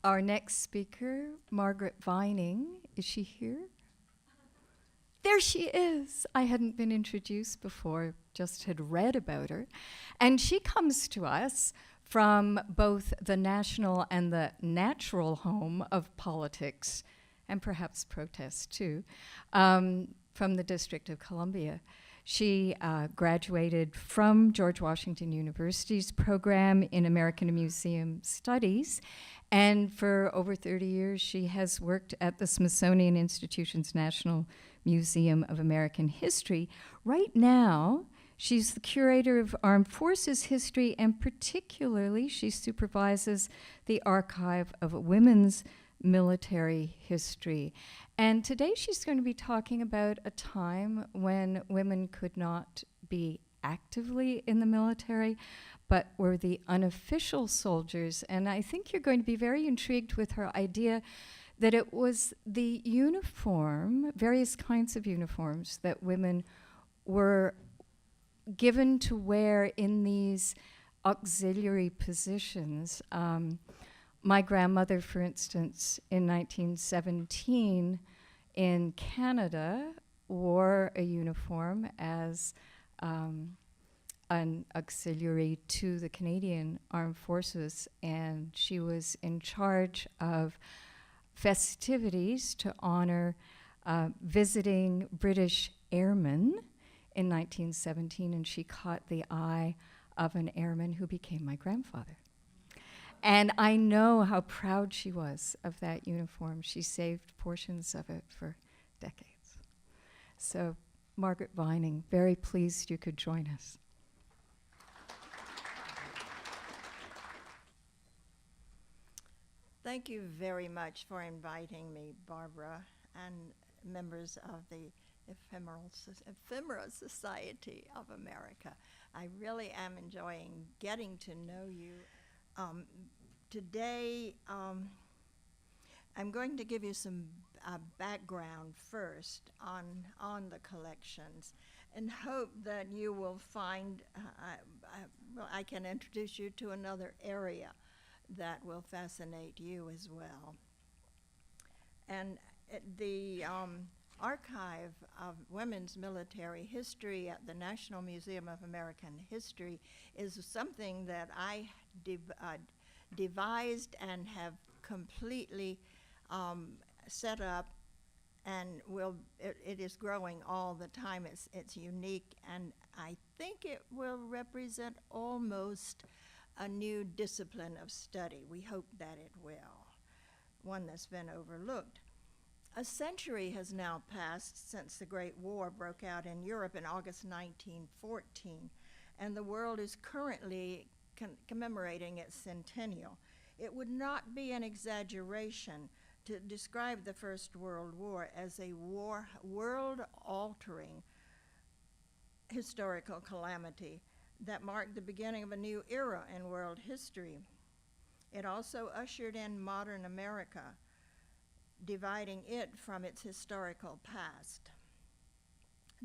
Our next speaker, Margaret Vining, is she here? There she is. I hadn't been introduced before, just had read about her. And she comes to us from both the national and the natural home of politics, and perhaps protest too, from the District of Columbia. She graduated from George Washington University's program in American Museum Studies, and for over 30 years she has worked at the Smithsonian Institution's National Museum of American History. Right now, she's the curator of Armed Forces History, and particularly she supervises the archive of women's military history. And today she's going to be talking about a time when women could not be actively in the military, but were the unofficial soldiers. And I think you're going to be very intrigued with her idea that it was the uniform, various kinds of uniforms that women were given to wear in these auxiliary positions. My grandmother, for instance, in 1917 in Canada wore a uniform as an auxiliary to the Canadian Armed Forces, and she was in charge of festivities to honor visiting British airmen in 1917, and she caught the eye of an airman who became my grandfather. And I know how proud she was of that uniform. She saved portions of it for decades. So, Margaret Vining, very pleased you could join us. Thank you very much for inviting me, Barbara, and members of the Ephemera Society of America. I really am enjoying getting to know you. Today, I'm going to give you some background first on the collections, and hope that you will find, I can introduce you to another area that will fascinate you as well. And the Archive of Women's Military History at the National Museum of American History is something that I devised and have completely set up, and it is growing all the time. It's unique, and I think it will represent almost a new discipline of study. We hope that it will, one that's been overlooked. A century has now passed since the Great War broke out in Europe in August 1914, and the world is currently commemorating its centennial. It would not be an exaggeration to describe the First World War as a world-altering historical calamity that marked the beginning of a new era in world history. It also ushered in modern America, dividing it from its historical past.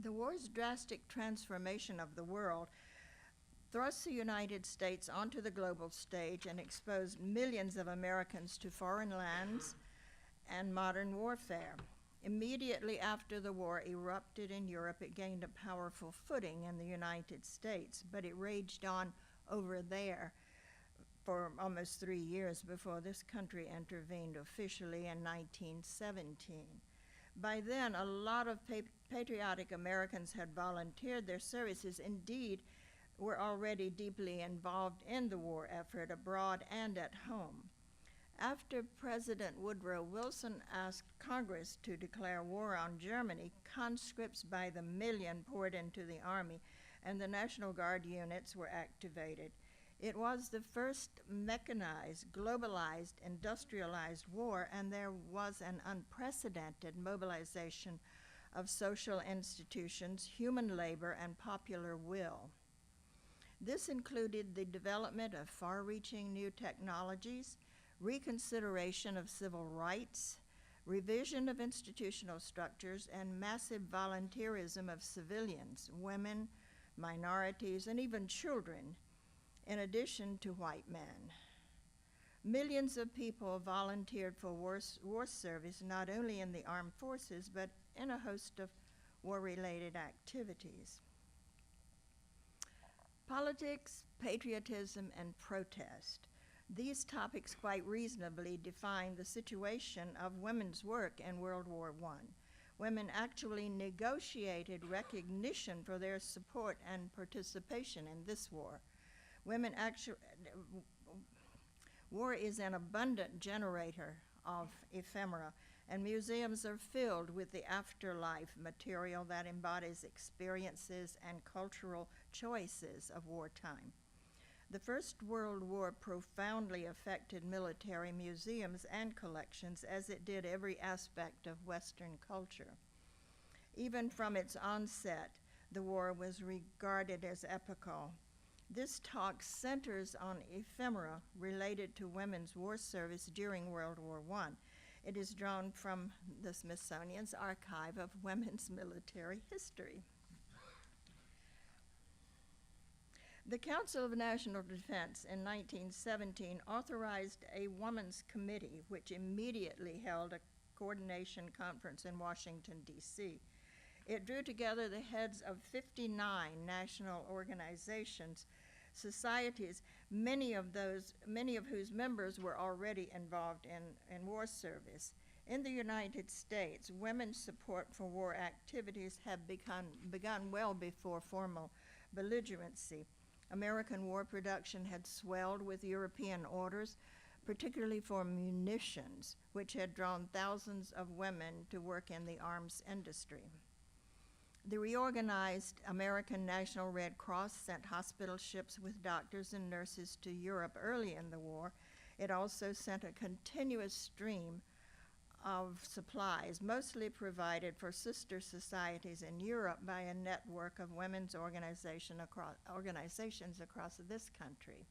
The war's drastic transformation of the world thrust the United States onto the global stage and exposed millions of Americans to foreign lands and modern warfare. Immediately after the war erupted in Europe, it gained a powerful footing in the United States, but it raged on over there for almost 3 years before this country intervened officially in 1917. By then, a lot of patriotic Americans had volunteered their services. Indeed, were already deeply involved in the war effort abroad and at home. After President Woodrow Wilson asked Congress to declare war on Germany, conscripts by the million poured into the Army, and the National Guard units were activated. It was the first mechanized, globalized, industrialized war, and there was an unprecedented mobilization of social institutions, human labor, and popular will. This included the development of far-reaching new technologies, reconsideration of civil rights, revision of institutional structures, and massive volunteerism of civilians, women, minorities, and even children, in addition to white men. Millions of people volunteered for war service, not only in the armed forces, but in a host of war-related activities. Politics, patriotism, and protest. These topics quite reasonably define the situation of women's work in World War I. Women actually negotiated recognition for their support and participation in this war. War is an abundant generator of ephemera, and museums are filled with the afterlife material that embodies experiences and cultural choices of wartime. The First World War profoundly affected military museums and collections, as it did every aspect of Western culture. Even from its onset, the war was regarded as epical. This talk centers on ephemera related to women's war service during World War I. It is drawn from the Smithsonian's Archive of Women's Military History. The Council of National Defense in 1917 authorized a women's committee, which immediately held a coordination conference in Washington, D.C. It drew together the heads of 59 national organizations, societies, many of whose members were already involved in war service. In the United States, women's support for war activities have begun well before formal belligerency. American war production had swelled with European orders, particularly for munitions, which had drawn thousands of women to work in the arms industry. The reorganized American National Red Cross sent hospital ships with doctors and nurses to Europe early in the war. It also sent a continuous stream of supplies, mostly provided for sister societies in Europe by a network of women's organizations across this country.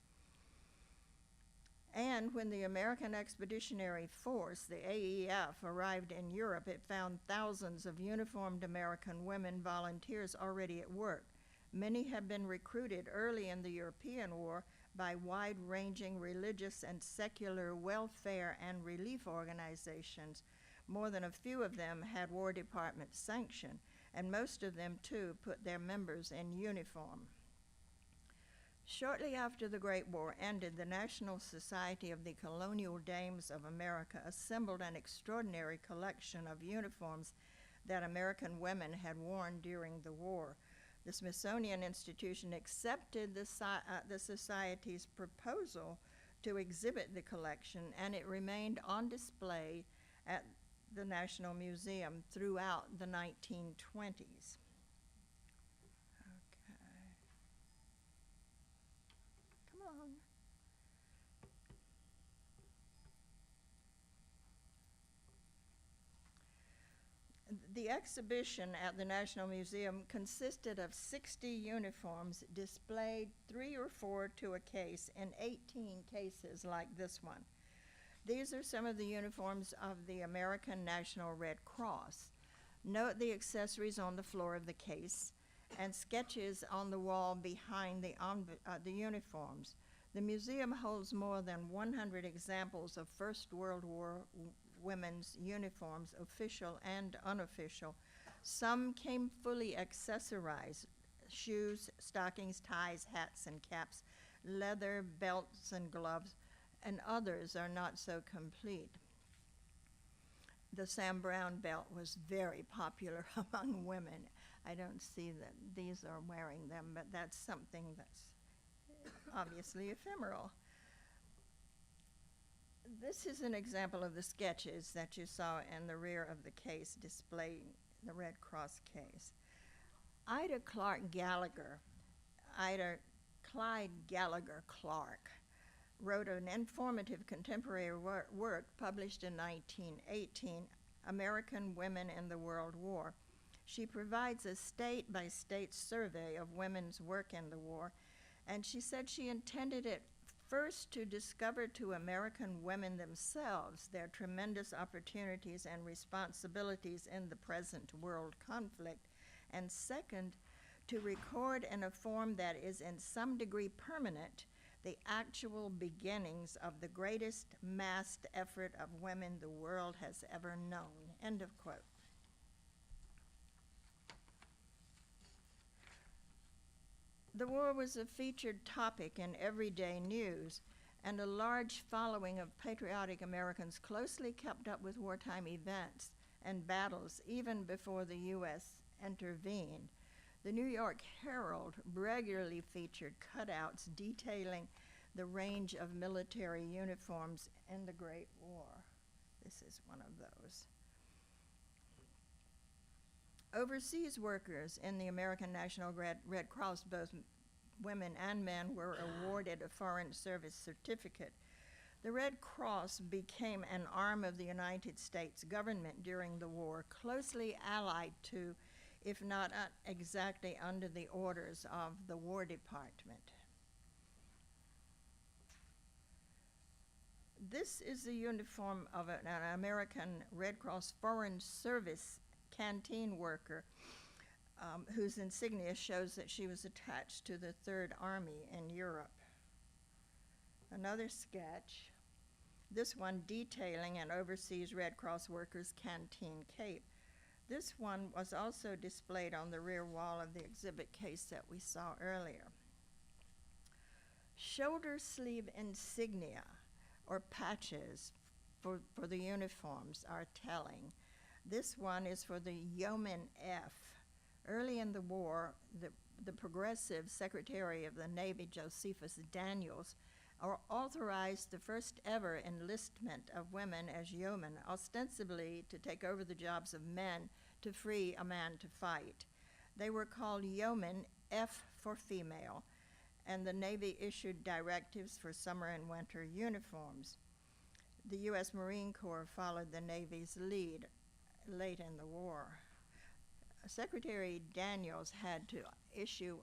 And when the American Expeditionary Force, the AEF, arrived in Europe, it found thousands of uniformed American women volunteers already at work. Many had been recruited early in the European War by wide-ranging religious and secular welfare and relief organizations. More than a few of them had War Department sanction, and most of them, too, put their members in uniform. Shortly after the Great War ended, the National Society of the Colonial Dames of America assembled an extraordinary collection of uniforms that American women had worn during the war. The Smithsonian Institution accepted the Society's proposal to exhibit the collection, and it remained on display at the National Museum throughout the 1920s. The exhibition at the National Museum consisted of 60 uniforms displayed 3 or 4 to a case in 18 cases like this one. These are some of the uniforms of the American National Red Cross. Note the accessories on the floor of the case and sketches on the wall behind the uniforms. The museum holds more than 100 examples of First World War women's uniforms, official and unofficial. Some came fully accessorized: shoes, stockings, ties, hats, and caps, leather, belts, and gloves, and others are not so complete. The Sam Browne belt was very popular among women. I don't see that these are wearing them, but that's something that's obviously ephemeral. This is an example of the sketches that you saw in the rear of the case displaying the Red Cross case. Ida Clyde Gallagher Clark, wrote an informative contemporary work published in 1918, American Women in the World War. She provides a state-by-state survey of women's work in the war, and she said she intended it first to discover to American women themselves their tremendous opportunities and responsibilities in the present world conflict, and second, to record in a form that is in some degree permanent the actual beginnings of the greatest massed effort of women the world has ever known. End of quote. The war was a featured topic in everyday news, and a large following of patriotic Americans closely kept up with wartime events and battles even before the U.S. intervened. The New York Herald regularly featured cutouts detailing the range of military uniforms in the Great War. This is one of those. Overseas workers in the American National Red Cross, both women and men, were awarded a Foreign Service Certificate. The Red Cross became an arm of the United States government during the war, closely allied to, if not exactly under the orders of the War Department. This is the uniform of an American Red Cross Foreign Service canteen worker whose insignia shows that she was attached to the Third Army in Europe. Another sketch, this one detailing an overseas Red Cross worker's canteen cape. This one was also displayed on the rear wall of the exhibit case that we saw earlier. Shoulder sleeve insignia or patches for the uniforms are telling. This one is for the Yeoman F. Early in the war, the progressive Secretary of the Navy, Josephus Daniels, authorized the first ever enlistment of women as yeomen, ostensibly to take over the jobs of men to free a man to fight. They were called Yeomen, F for female, and the Navy issued directives for summer and winter uniforms. The U.S. Marine Corps followed the Navy's lead late in the war. Secretary Daniels had to issue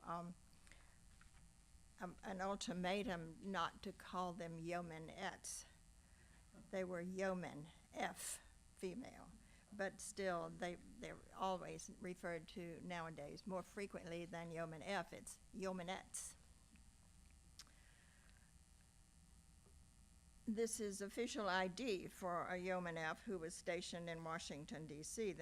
an ultimatum not to call them yeomanettes. They were yeomen, F, female, but still they're always referred to nowadays more frequently than yeoman F, it's yeomanettes. This is official ID for a yeoman F who was stationed in Washington, D.C.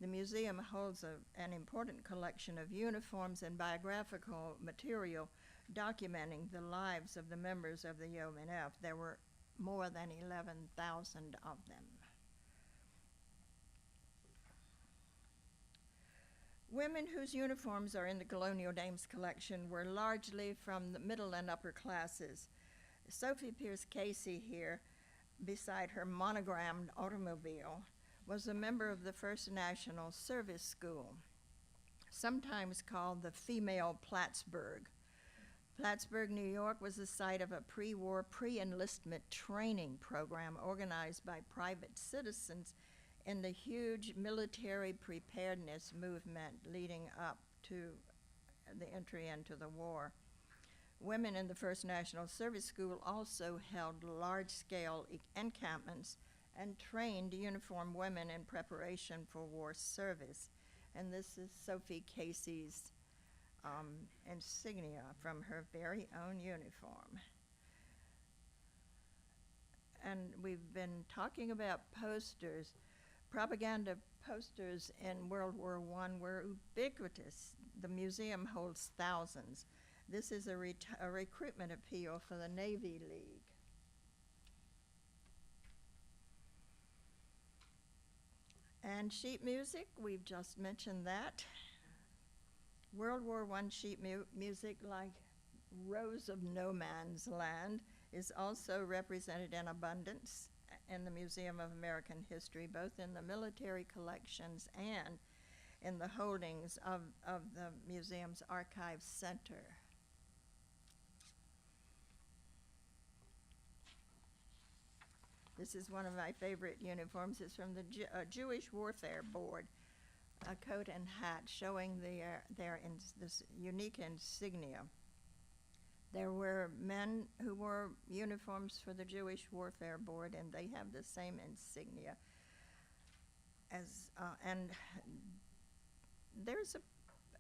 The museum holds an important collection of uniforms and biographical material documenting the lives of the members of the Yeoman F. There were more than 11,000 of them. Women whose uniforms are in the Colonial Dames collection were largely from the middle and upper classes. Sophie Pierce Casey here, beside her monogrammed automobile, was a member of the First National Service School, sometimes called the Female Plattsburgh. Plattsburgh, New York was the site of a pre-war, pre-enlistment training program organized by private citizens in the huge military preparedness movement leading up to the entry into the war. Women in the First National Service School also held large-scale encampments and trained uniformed women in preparation for war service. And this is Sophie Casey's insignia from her very own uniform. And we've been talking about posters. Propaganda posters in World War I were ubiquitous. The museum holds thousands. This is a recruitment appeal for the Navy League. And sheet music, we've just mentioned that. World War I sheet music, like Rose of No Man's Land, is also represented in abundance in the Museum of American History, both in the military collections and in the holdings of the museum's Archives Center. This is one of my favorite uniforms. It's from the Jewish Warfare Board, a coat and hat showing this unique insignia. There were men who wore uniforms for the Jewish Warfare Board, and they have the same insignia. And there's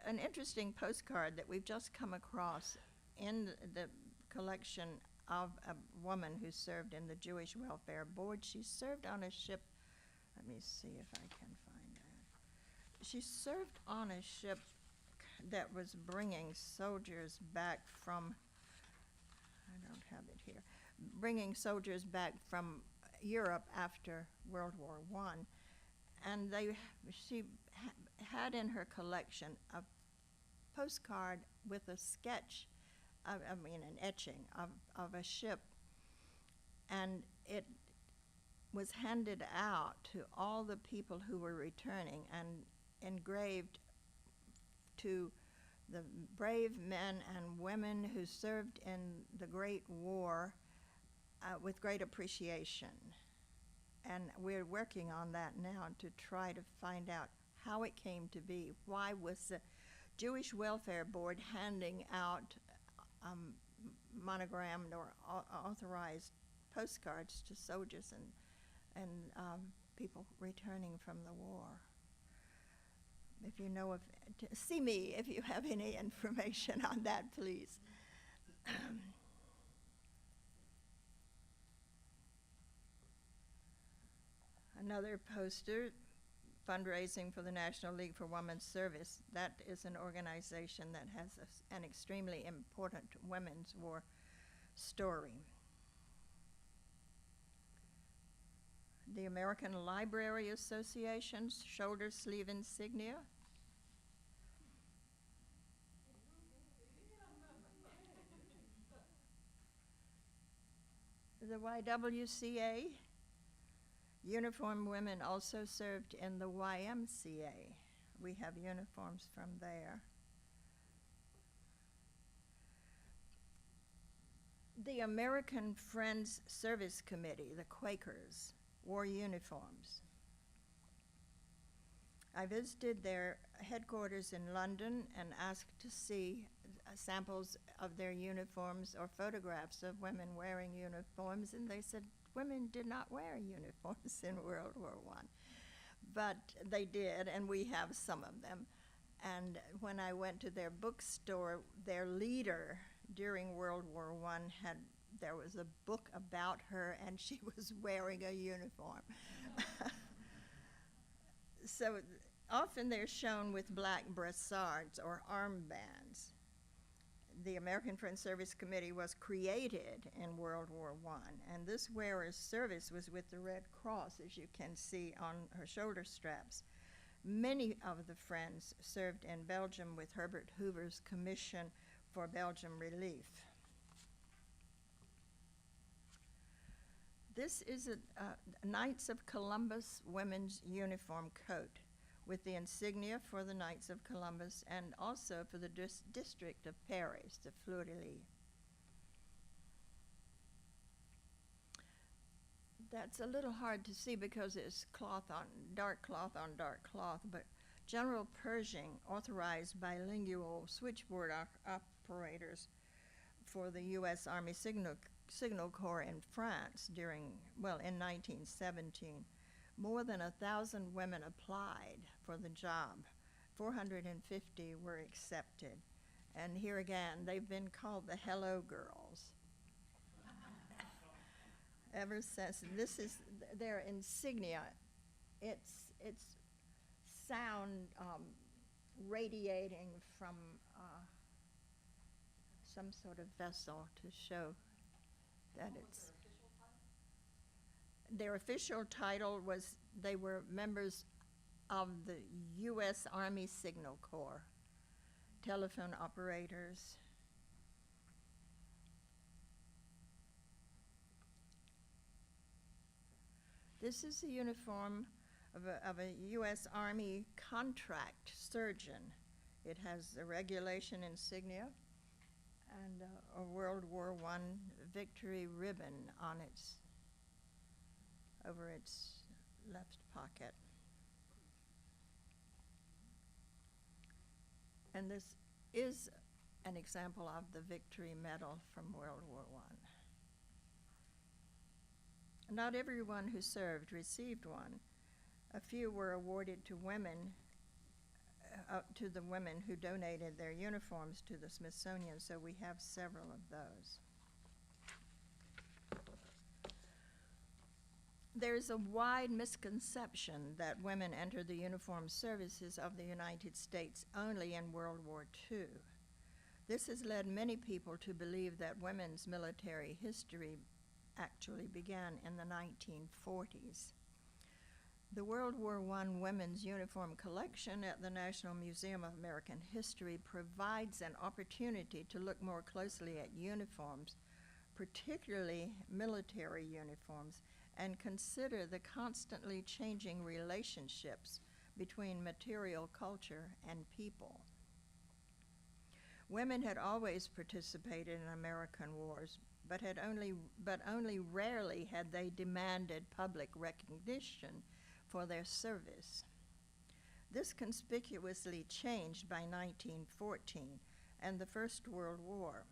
an interesting postcard that we've just come across in the collection of a woman who served in the Jewish Welfare Board. She served on a ship. Let me see if I can find that. She served on a ship that was bringing soldiers back from, I don't have it here, bringing soldiers back from Europe after World War I. And she had in her collection a postcard with a sketch, an etching of a ship. And it was handed out to all the people who were returning and engraved to the brave men and women who served in the Great War with great appreciation. And we're working on that now to try to find out how it came to be. Why was the Jewish Welfare Board handing out monogrammed or authorized postcards to soldiers and people returning from the war? If you know of, see me if you have any information on that, please. Another poster, fundraising for the National League for Women's Service. That is an organization that has an extremely important women's war story. The American Library Association's shoulder sleeve insignia. The YWCA. Uniformed women also served in the YMCA. We have uniforms from there. The American Friends Service Committee, the Quakers, wore uniforms. I visited their headquarters in London and asked to see samples of their uniforms or photographs of women wearing uniforms, and they said women did not wear uniforms in World War I. But they did, and we have some of them. And when I went to their bookstore, their leader during World War I there was a book about her, and she was wearing a uniform. So often they're shown with black brassards or armbands. The American Friends Service Committee was created in World War I, and this wearer's service was with the Red Cross, as you can see on her shoulder straps. Many of the Friends served in Belgium with Herbert Hoover's Commission for Belgium Relief. This is a Knights of Columbus women's uniform coat with the insignia for the Knights of Columbus and also for the District of Paris, the fleur-de-lis. That's a little hard to see because it's dark cloth on dark cloth, but General Pershing authorized bilingual switchboard operators for the U.S. Army Signal Corps in France in 1917. More than 1,000 women applied for the job. 450 were accepted. And here again, they've been called the Hello Girls. Ever since. This is their insignia. It's sound radiating from some sort of vessel to show that it's. Their official title was they were members of the U.S. Army Signal Corps, telephone operators. This is the uniform of a U.S. Army contract surgeon. It has the regulation insignia and a World War I victory ribbon on over its left pocket. And this is an example of the Victory Medal from World War I. Not everyone who served received one. A few were awarded to women, to the women who donated their uniforms to the Smithsonian, so we have several of those. There's a wide misconception that women entered the uniformed services of the United States only in World War II. This has led many people to believe that women's military history actually began in the 1940s. The World War I Women's Uniform Collection at the National Museum of American History provides an opportunity to look more closely at uniforms, particularly military uniforms, and consider the constantly changing relationships between material culture and people. Women had always participated in American wars, but only rarely had they demanded public recognition for their service. This conspicuously changed by 1914 and the First World War.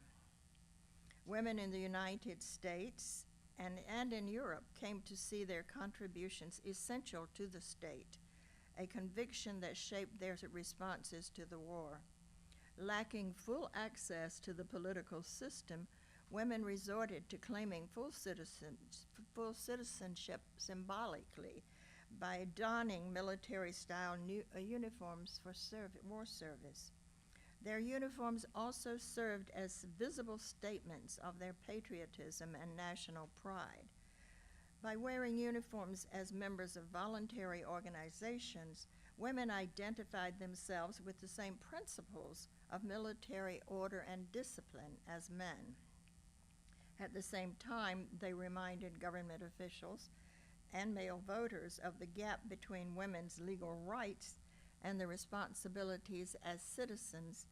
Women in the United States and in Europe came to see their contributions essential to the state, a conviction that shaped their responses to the war. Lacking full access to the political system, women resorted to claiming full citizenship symbolically by donning military-style uniforms for war service. Their uniforms also served as visible statements of their patriotism and national pride. By wearing uniforms as members of voluntary organizations, women identified themselves with the same principles of military order and discipline as men. At the same time, they reminded government officials and male voters of the gap between women's legal rights and the responsibilities as citizens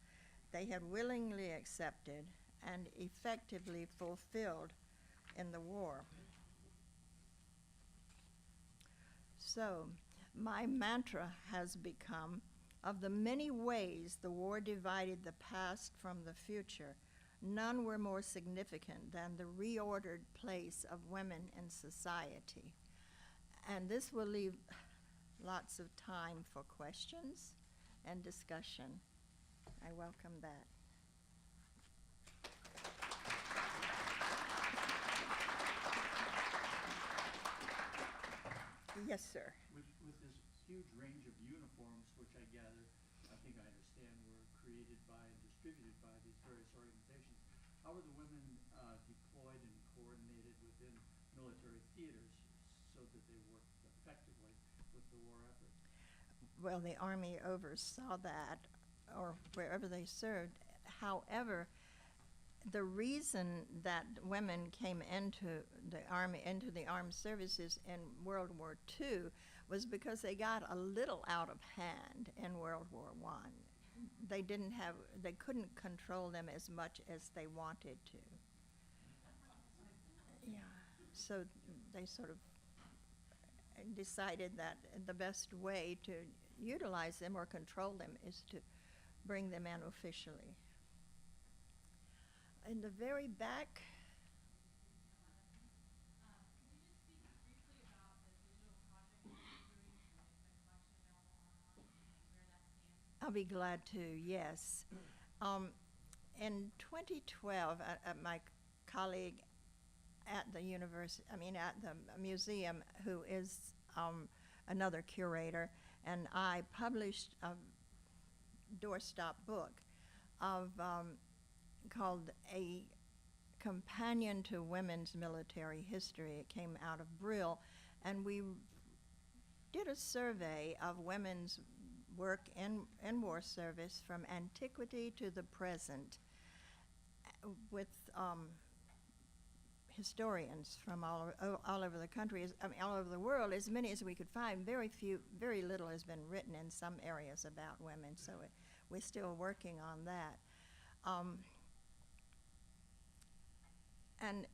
they had willingly accepted and effectively fulfilled in the war. So, my mantra has become, of the many ways the war divided the past from the future, none were more significant than the reordered place of women in society. And this will leave lots of time for questions and discussion. I welcome that. Yes, sir. With this huge range of uniforms, which I gather, I think I understand, were created by and distributed by these various organizations, how are the women deployed and coordinated within military theaters so that they work effectively with the war effort? Well, the Army oversaw that, or wherever they served. However, the reason that women came into the armed services in World War II was because they got a little out of hand in World War I. They couldn't control them as much as they wanted to. Yeah, so they sort of decided that the best way to utilize them or control them is to bring them in officially. In the very back. I'll be glad to, yes. In 2012, my colleague at the at the museum, who is another curator, and I published a doorstop book called A Companion to Women's Military History. It came out of Brill, and we did a survey of women's work in war service from antiquity to the present with historians from all over the country, all over the world, as many as we could find. Very little has been written in some areas about women, so we're still working on that.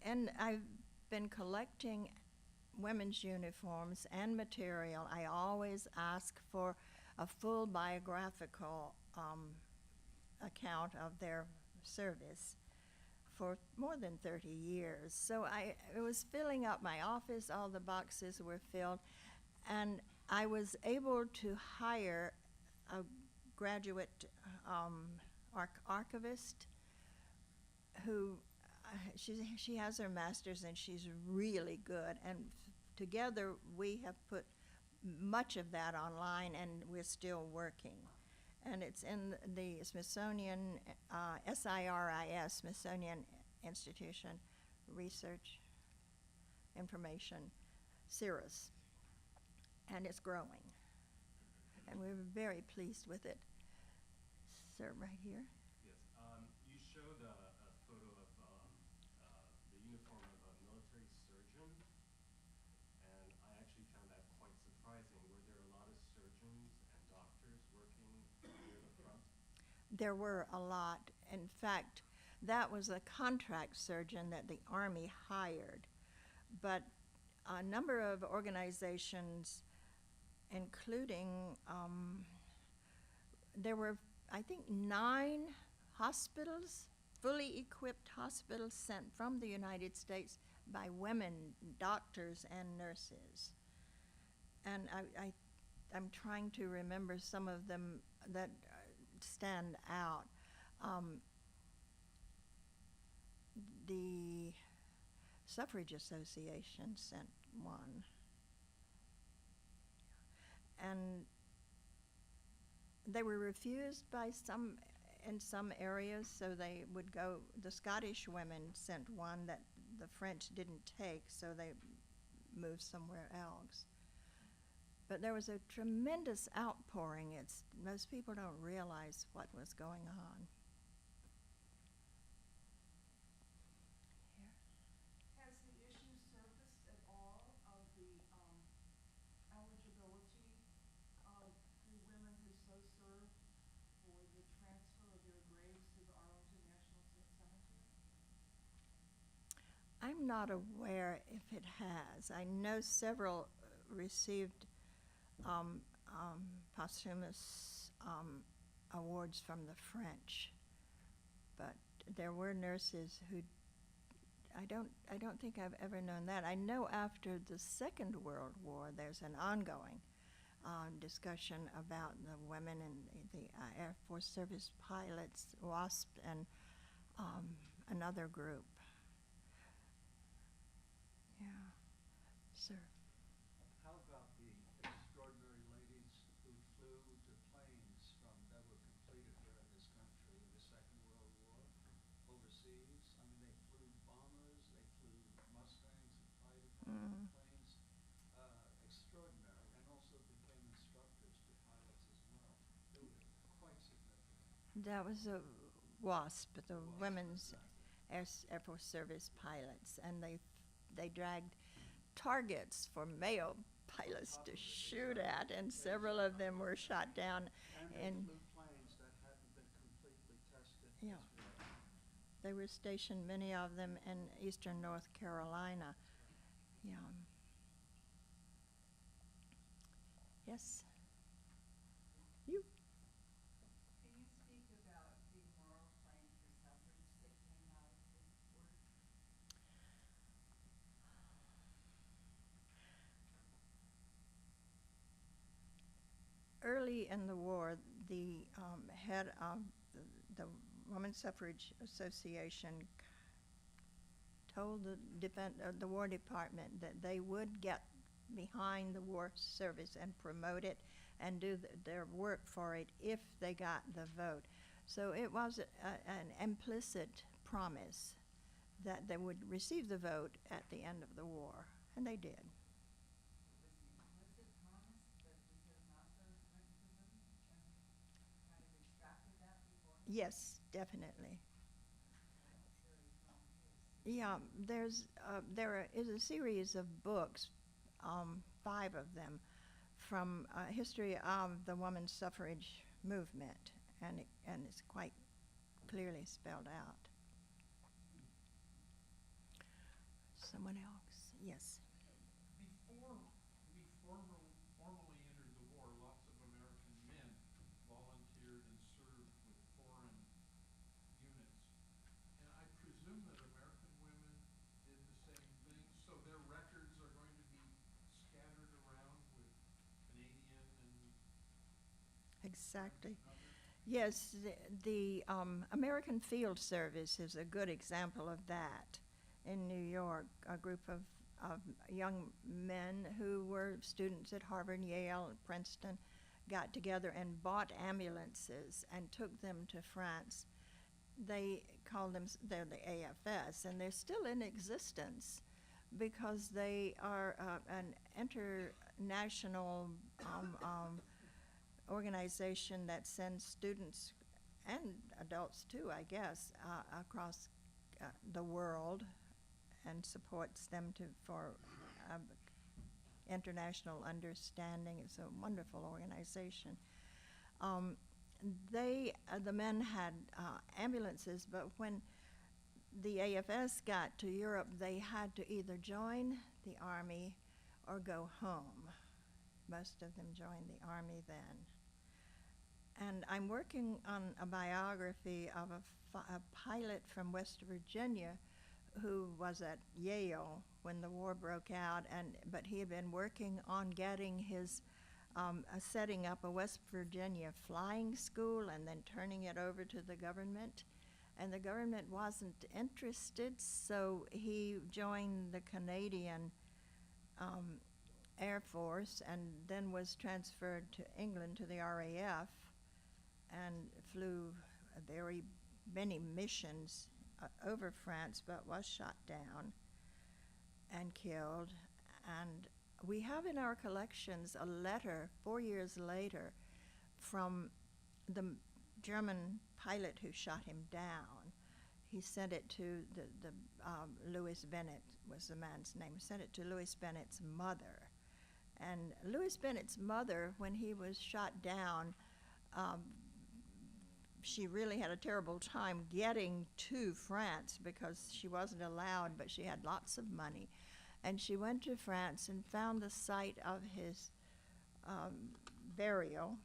And I've been collecting women's uniforms and material. I always ask for a full biographical account of their service for more than 30 years. So it was filling up my office, all the boxes were filled, and I was able to hire a graduate archivist who she has her master's and she's really good, and together we have put much of that online, and we're still working. And it's in the Smithsonian, SIRIS, Smithsonian Institution Research Information, CIRIS, and it's growing. And we're very pleased with it. Sir, right here. Yes, you showed a photo of the uniform of a military surgeon, and I actually found that quite surprising. Were there a lot of surgeons and doctors working near the front? There were a lot. In fact, that was a contract surgeon that the Army hired. But a number of organizations, including, there were, I think, 9 hospitals, fully equipped hospitals sent from the United States by women doctors and nurses. And I'm trying to remember some of them that stand out. The Suffrage Association sent one. And they were refused by in some areas, so they would go, the Scottish women sent one that the French didn't take, so they moved somewhere else. But there was a tremendous outpouring. Most people don't realize what was going on. Has the issue surfaced at all of the eligibility of the women who so served for the transfer of their graves to the Arlington National Cemetery? I'm not aware if it has. I know several received posthumous awards from the French, but there were nurses who, I don't think I've ever known that. I know after the Second World War, there's an ongoing discussion about the women and the Air Force Service pilots, WASP, and another group. Yeah, sir. How about the extraordinary ladies who flew to planes that were completed here in this country in the Second World War, overseas? I mean, they flew bombers, they flew Mustangs and fighter planes. Extraordinary, and also became instructors to pilots as well. They were quite significant. That was a WASP, the Women's Air Force Service pilots, and they dragged targets for male pilots to shoot at, and several of them were shot down. And And they flew planes that hadn't been completely tested. Yeah. as well. they were stationed, many of them, in eastern North Carolina. Yeah. Yes? You? Can you speak about the moral claim for suffrage that came out of this work? Early in the war, the head of the Women's Suffrage Association told the War Department that they would get behind the war service and promote it and do their work for it if they got the vote. So it was an implicit promise that they would receive the vote at the end of the war, and they did. Was it promised, but because not those went to them and kind of extracted that before? Yes, definitely. That's a very strong case. Yeah, there is a series of books, 5 of them, from history of the women's suffrage movement, and it's quite clearly spelled out. Someone else? Yes. Before we formally entered the war, lots of American men volunteered and served with foreign units. And I presume that American women did the same thing, so their records are going to be scattered around with Canadian and Exactly. others. Yes, the American Field Service is a good example of that. In New York, a group of of young men who were students at Harvard, Yale, and Princeton got together and bought ambulances and took them to France. They called them, they're the AFS, and they're still in existence because they are an international organization that sends students and adults too, I guess, across the world and supports them for international understanding. It's a wonderful organization. The men had ambulances, but when the AFS got to Europe, they had to either join the army or go home. Most of them joined the army then. And I'm working on a biography of a pilot from West Virginia who was at Yale when the war broke out, but he had been working on getting his setting up a West Virginia flying school and then turning it over to the government. And the government wasn't interested, so he joined the Canadian Air Force and then was transferred to England to the RAF and flew very many missions over France, but was shot down and killed. And we have in our collections a letter 4 years later from the German pilot who shot him down. He sent it to the Louis Bennett was the man's name. He sent it to Louis Bennett's mother. And Louis Bennett's mother, when he was shot down, she really had a terrible time getting to France because she wasn't allowed, but she had lots of money. And she went to France and found the site of his burial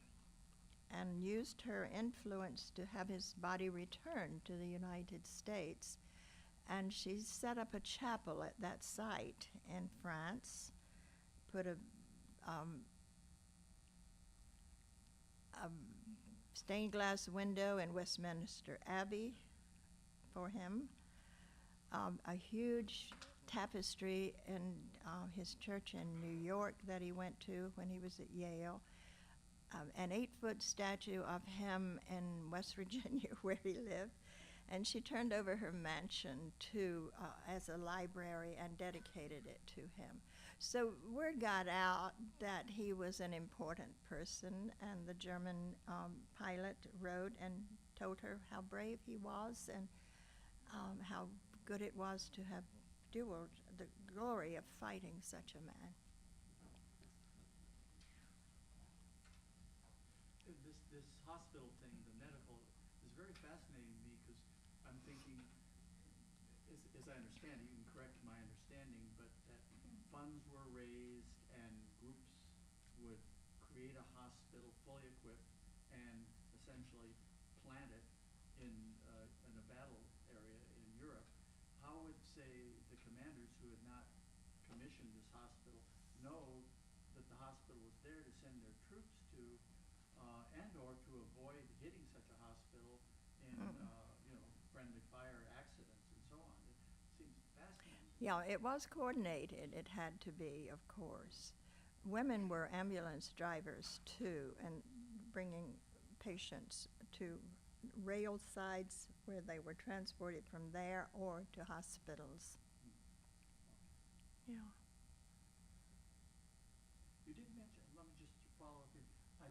and used her influence to have his body returned to the United States. And she set up a chapel at that site in France, put a stained glass window in Westminster Abbey for him, a huge tapestry in his church in New York that he went to when he was at Yale, an 8-foot statue of him in West Virginia where he lived, and she turned over her mansion to as a library and dedicated it to him. So word got out that he was an important person, and the German pilot wrote and told her how brave he was and how good it was to have the glory of fighting such a man. This hospital thing, the medical, is very fascinating to me because I'm thinking, as I understand it, you can correct my understanding, but that funds were raised and groups would create a hospital fully equipped and essentially plant it in a battle area in Europe. How would, say, the commanders who had not commissioned this hospital know that the hospital was there to send their troops to, and or to avoid hitting such a hospital in friendly fire accidents and so on? It seems fascinating. Yeah, it was coordinated. It had to be, of course. Women were ambulance drivers too, and bringing patients to rail sides where they were transported from there or to hospitals. Yeah. You did mention, let me just follow up here. I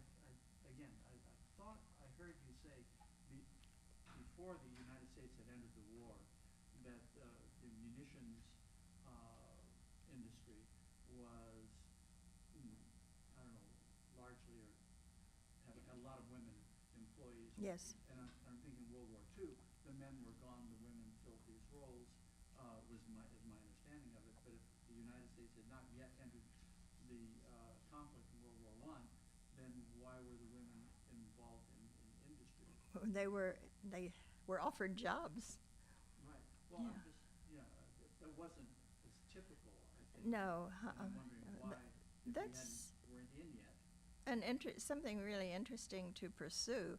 thought I heard you say before the United States had entered the war that the munitions industry was, I don't know, largely or had a lot of women employees. Yes. And I'm thinking World War II, the men were gone, the women filled these roles, is my understanding of it. But if the United States had not yet entered the conflict in World War I, then why were the women involved in industry? They were offered jobs. Right. Well, Yeah. I'm just, that wasn't as typical, I think. No. And I'm wondering why, if That's we weren't in yet. something really interesting to pursue,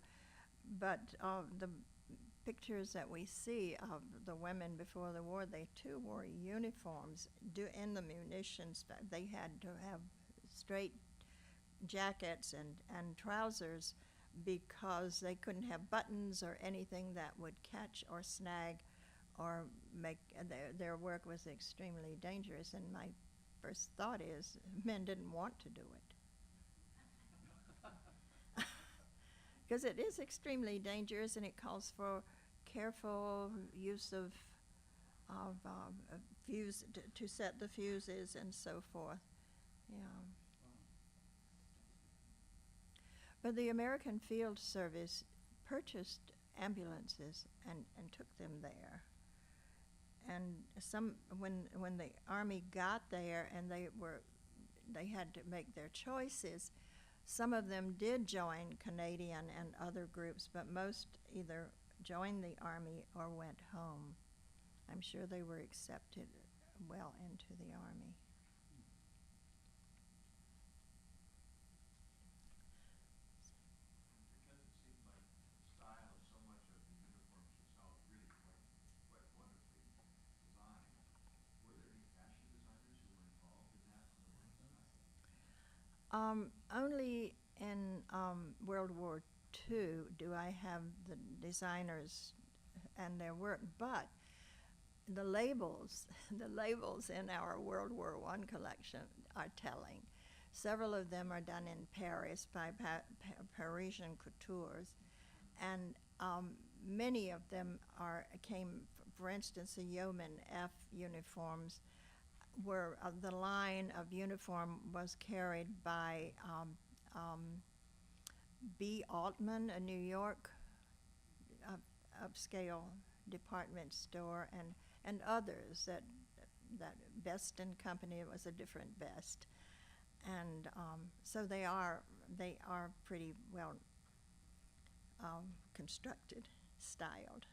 but the pictures that we see of the women before the war, they too wore uniforms in the munitions. They had to have straight jackets and trousers because they couldn't have buttons or anything that would catch or snag or make their work was extremely dangerous. And my first thought is men didn't want to do it. Because it is extremely dangerous and it calls for careful use of fuse to set the fuses and so forth. Yeah. But the American Field Service purchased ambulances and took them there. And when the Army got there and they had to make their choices, some of them did join Canadian and other groups, but most either joined the Army or went home. I'm sure they were accepted well into the Army. Because it seems like style, so much of the uniforms yourself really quite wonderfully designed. Were there any fashion designers who were involved in that on the women's side? Only in World War II do I have the designers and their work, but the labels in our World War I collection are telling. Several of them are done in Paris by Parisian coutures, and many of them came, for instance, the Yeoman F uniforms where the line of uniform was carried by B. Altman, a New York upscale department store, and others that Best and Company. It was a different Best, and so they are pretty well constructed, styled.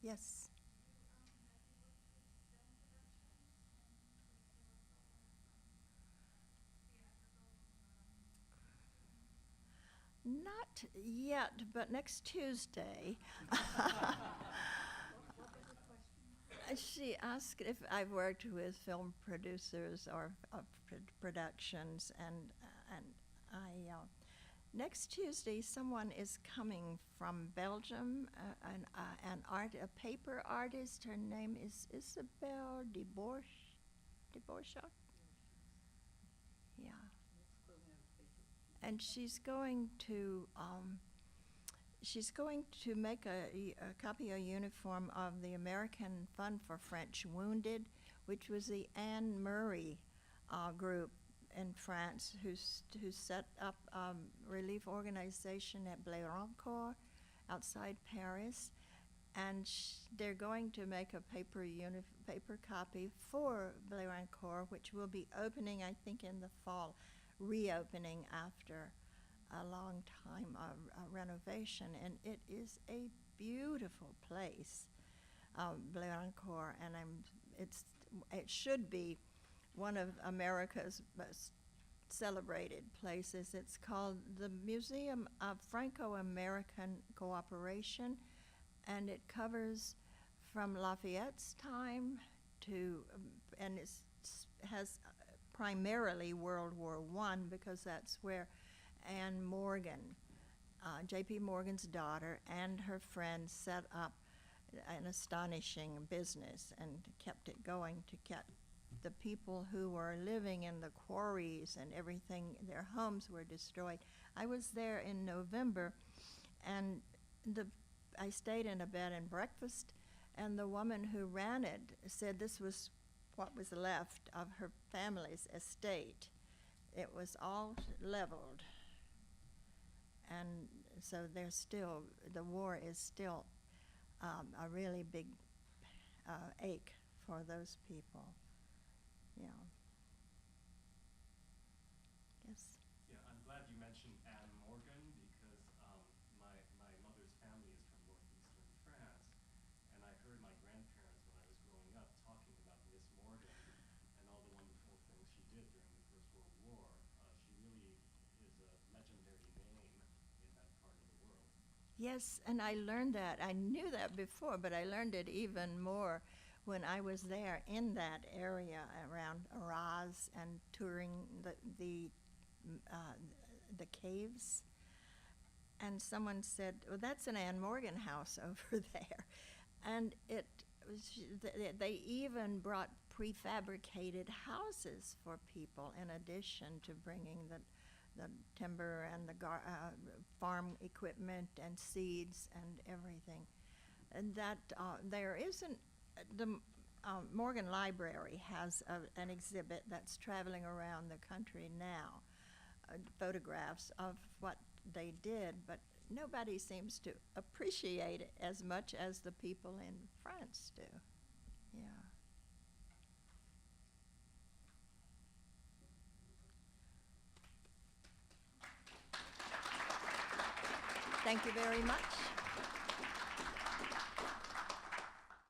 Yes. Not yet, but next Tuesday. She asked if I've worked with film producers or productions, and I next Tuesday someone is coming from Belgium, a paper artist. Her name is Isabelle de Borchak. Yeah. And she's going to make a copy of a uniform of the American Fund for French Wounded, which was the Anne Murray group in France who set up relief organization at Blérancourt outside Paris. And they're going to make a paper copy for Blérancourt, which will be opening, I think, in the fall, reopening after a long time of renovation, and it is a beautiful place, Blérancourt, and it should be one of America's most celebrated places. It's called the Museum of Franco-American Cooperation, and it covers from Lafayette's time to, and it has primarily World War I, because that's where Anne Morgan, J.P. Morgan's daughter, and her friends set up an astonishing business and kept it going to get the people who were living in the quarries and everything, their homes were destroyed. I was there in November, and I stayed in a bed and breakfast, and the woman who ran it said this was what was left of her family's estate. It was all leveled. And so the war is still a really big ache for those people. Yeah. Yes. Yeah, I'm glad you mentioned Anne Morgan because my mother's family is from northeastern France, and I heard my grandparents when I was growing up talking about Miss Morgan and all the wonderful things she did during the First World War. She really is a legendary name in that part of the world. Yes, and I learned that. I knew that before, but I learned it even more when I was there in that area around Araz and touring the caves. And someone said, "Well, that's an Anne Morgan house over there," and it was, they even brought prefabricated houses for people in addition to bringing the timber and the farm equipment and seeds and everything. And that there isn't, the Morgan Library has an exhibit that's traveling around the country now, photographs of what they did, but nobody seems to appreciate it as much as the people in France do. Yeah. Thank you very much.